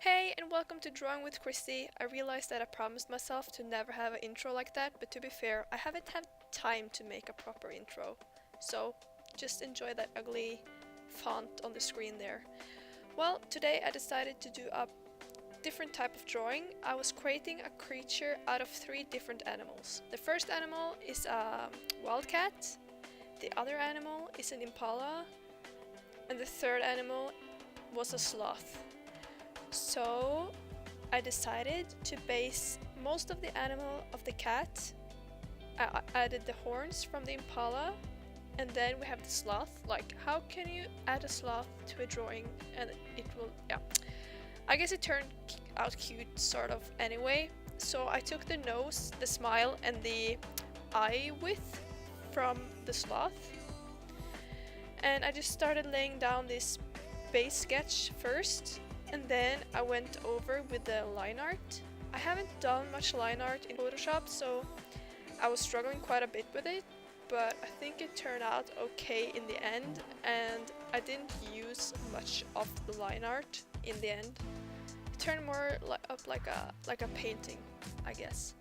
Hey, and welcome to Drawing with Christy. I realized that I promised myself to never have an intro like that, but to be fair, I haven't had time to make a proper intro. So, just enjoy that ugly font on the screen there. Well, today I decided to do a different type of drawing. I was creating a creature out of three different animals. The first animal is a wildcat, the other animal is an impala, and the third animal was a sloth. So I decided to base most of the animal of the cat. I added the horns from the impala, and then we have the sloth. Like, how can you add a sloth to a drawing and it will, yeah. I guess it turned out cute sort of anyway. So I took the nose, the smile, and the eye width from the sloth, and I just started laying down this base sketch first. And then I went over with the line art. I haven't done much line art in Photoshop, so I was struggling quite a bit with it, but I think it turned out okay in the end, and I didn't use much of the line art in the end. It turned more up like a painting, I guess.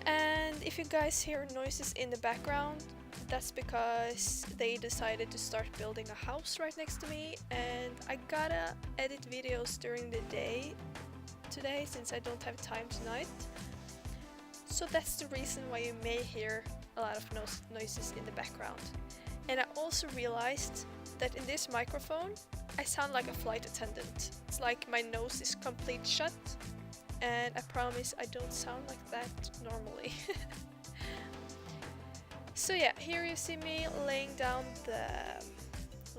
And if you guys hear noises in the background, that's because they decided to start building a house right next to me, and I gotta edit videos during the day today since I don't have time tonight. So that's the reason why you may hear a lot of noises in the background. And I also realized that in this microphone I sound like a flight attendant. It's like my nose is complete shut, and I promise I don't sound like that normally. So yeah, here you see me laying down the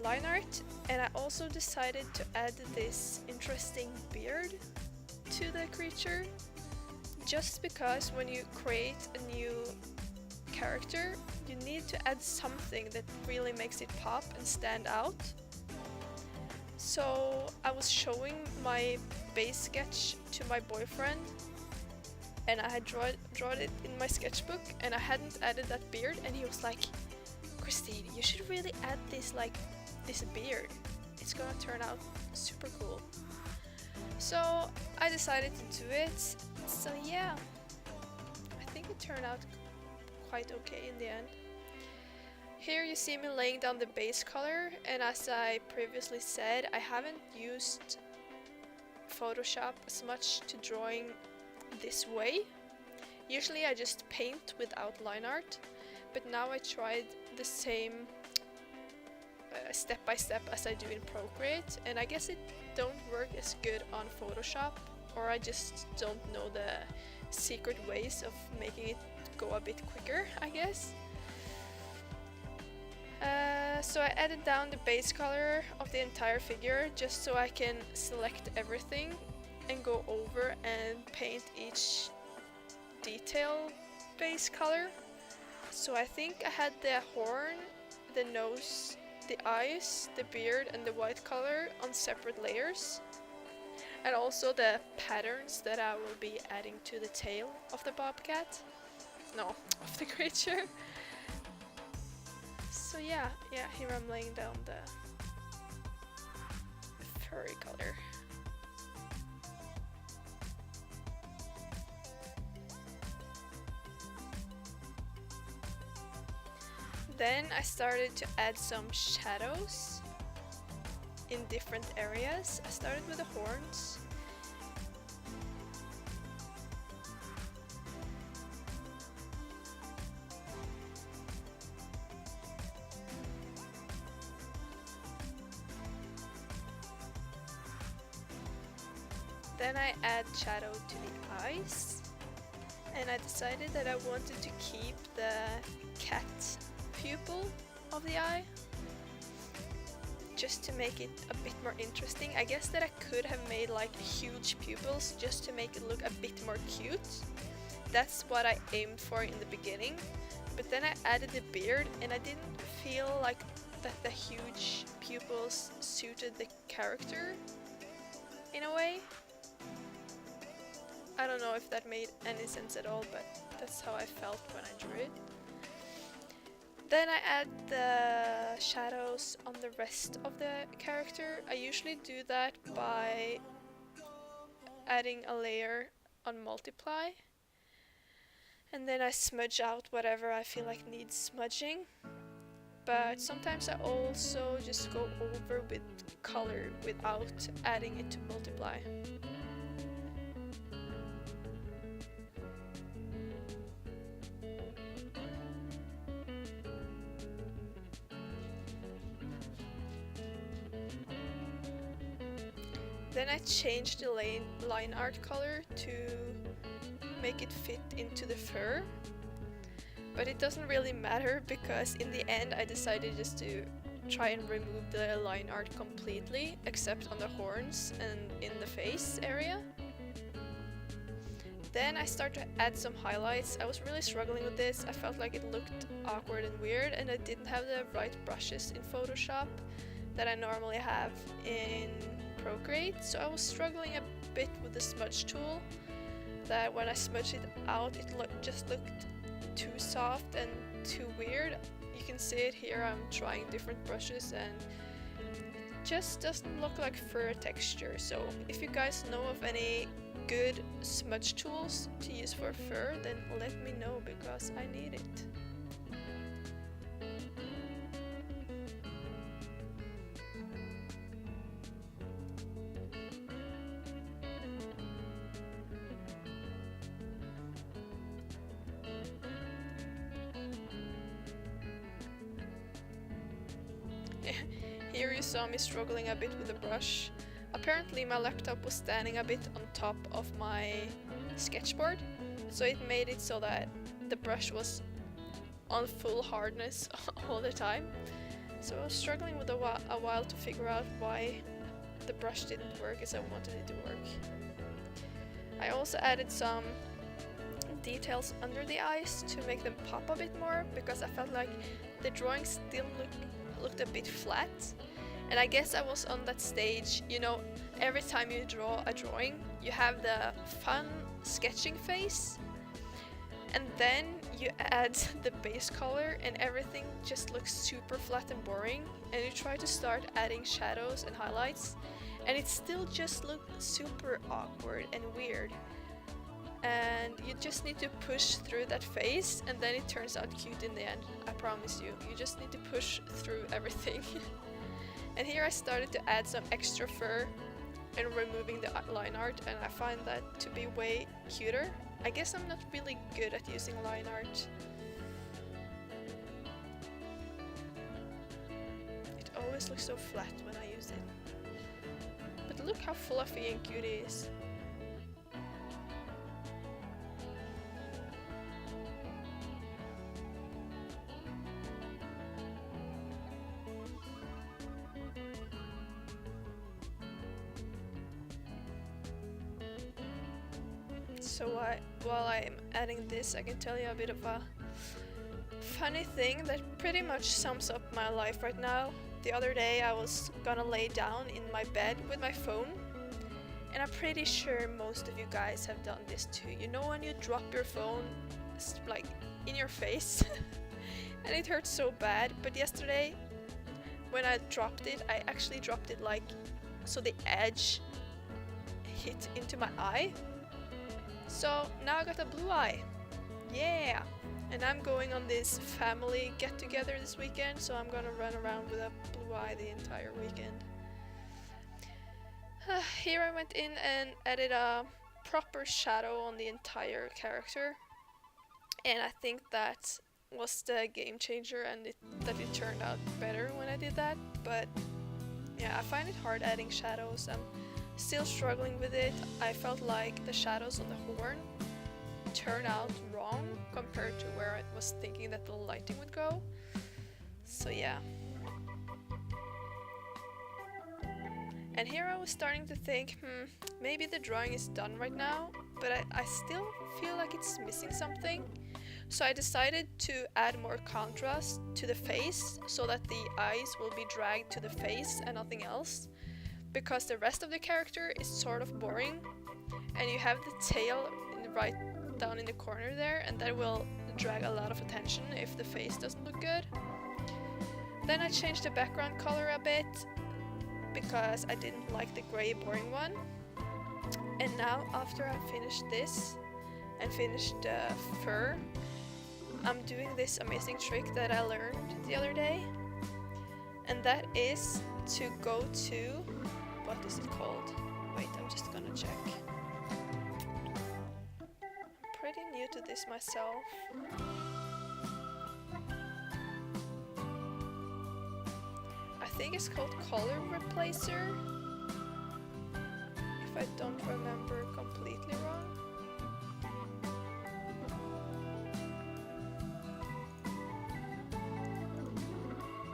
line art, and I also decided to add this interesting beard to the creature, just because when you create a new character, you need to add something that really makes it pop and stand out. So I was showing my base sketch to my boyfriend, and I had drawn it in my sketchbook, and I hadn't added that beard, and he was like, Christine, you should really add this beard. It's gonna turn out super cool. So I decided to do it. So yeah, I think it turned out quite okay in the end. Here you see me laying down the base color, and as I previously said, I haven't used Photoshop as much to drawing this way. Usually I just paint without line art, but now I tried the same step by step as I do in Procreate, and I guess it don't work as good on Photoshop, or I just don't know the secret ways of making it go a bit quicker, I guess. So I added down the base color of the entire figure just so I can select everything and go over and paint each detail base color. So I think I had the horn, the nose, the eyes, the beard, and the white color on separate layers, and also the patterns that I will be adding to the tail of the bobcat. No, of the creature. So yeah, here I'm laying down the furry color. Then I started to add some shadows in different areas. I started with the horns. Then I add shadow to the eyes, and I decided that I wanted to keep the cat pupil of the eye, just to make it a bit more interesting. I guess that I could have made like huge pupils just to make it look a bit more cute. That's what I aimed for in the beginning, but then I added the beard, and I didn't feel like that the huge pupils suited the character in a way. I don't know if that made any sense at all, but that's how I felt when I drew it. Then I add the shadows on the rest of the character. I usually do that by adding a layer on multiply, and then I smudge out whatever I feel like needs smudging. But sometimes I also just go over with color without adding it to multiply. Then I changed the line art color to make it fit into the fur. But it doesn't really matter because in the end I decided just to try and remove the line art completely, except on the horns and in the face area. Then I started to add some highlights. I was really struggling with this. I felt like it looked awkward and weird, and I didn't have the right brushes in Photoshop that I normally have in Procreate, so I was struggling a bit with the smudge tool, that when I smudged it out it just looked too soft and too weird. You can see it here, I'm trying different brushes and it just doesn't look like fur texture. So if you guys know of any good smudge tools to use for fur, then let me know because I need it. Here you saw me struggling a bit with the brush. Apparently my laptop was standing a bit on top of my sketchboard, so it made it so that the brush was on full hardness all the time. So I was struggling with a while to figure out why the brush didn't work as I wanted it to work. I also added some details under the eyes to make them pop a bit more, because I felt like the drawing still looked a bit flat. And I guess I was on that stage, you know, every time you draw a drawing, you have the fun sketching phase, and then you add the base color and everything just looks super flat and boring, and you try to start adding shadows and highlights, and it still just looks super awkward and weird. And you just need to push through that phase, and then it turns out cute in the end. I promise you. You just need to push through everything. And here I started to add some extra fur and removing the line art, and I find that to be way cuter. I guess I'm not really good at using line art. It always looks so flat when I use it. But look how fluffy and cute it is. So while I'm adding this, I can tell you a bit of a funny thing that pretty much sums up my life right now. The other day I was gonna lay down in my bed with my phone, and I'm pretty sure most of you guys have done this too. You know when you drop your phone like in your face and it hurts so bad. But yesterday when I dropped it, I actually dropped it like so the edge hit into my eye. So now I got a blue eye. Yeah! And I'm going on this family get together this weekend, so I'm gonna run around with a blue eye the entire weekend. Here I went in and added a proper shadow on the entire character, and I think that was the game changer, and that it turned out better when I did that. But yeah, I find it hard adding shadows. I'm still struggling with it. I felt like the shadows on the horn turned out wrong compared to where I was thinking that the lighting would go. So yeah. And here I was starting to think, maybe the drawing is done right now, but I still feel like it's missing something. So I decided to add more contrast to the face so that the eyes will be dragged to the face and nothing else, because the rest of the character is sort of boring, and you have the tail right down in the corner there, and that will drag a lot of attention if the face doesn't look good. Then I changed the background color a bit because I didn't like the gray boring one, And now after I finished this and finished the fur, I'm doing this amazing trick that I learned the other day, and that is to go to, what is it called? Wait, I'm just gonna check. I'm pretty new to this myself. I think it's called color replacer, if I don't remember completely wrong.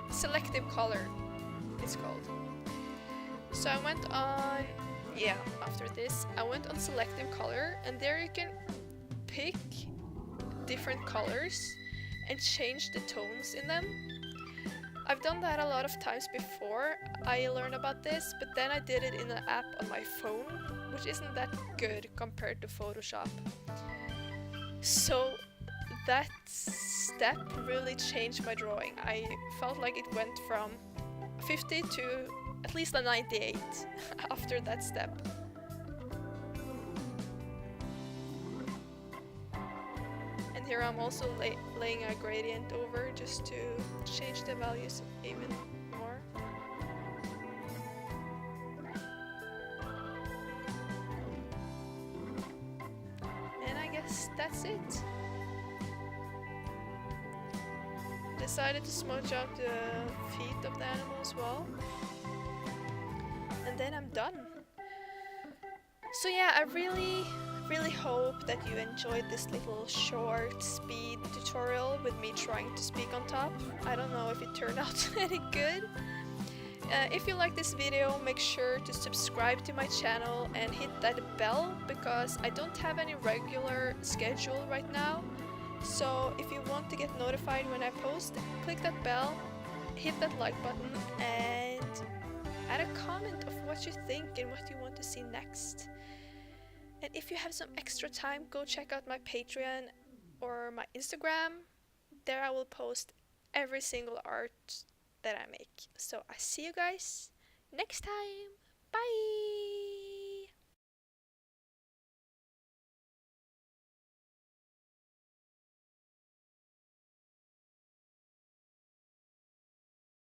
Selective color, it's called. So I went on, after this, I went on selective color, and there you can pick different colors and change the tones in them. I've done that a lot of times before I learned about this, but then I did it in an app on my phone, which isn't that good compared to Photoshop. So that step really changed my drawing. I felt like it went from 50 to at least a 98 after that step. And here I'm also laying a gradient over just to change the values even more. And I guess that's it. Decided to smudge out the feet of the animal as well. And then I'm done. So yeah, I really hope that you enjoyed this little short speed tutorial with me trying to speak on top. I don't know if it turned out any good. If you like this video, make sure to subscribe to my channel and hit that bell, because I don't have any regular schedule right now. So if you want to get notified when I post, click that bell, hit that like button, and add a comment of what you think and what you want to see next. And if you have some extra time, go check out my Patreon or my Instagram. There I will post every single art that I make. So I see you guys next time. Bye!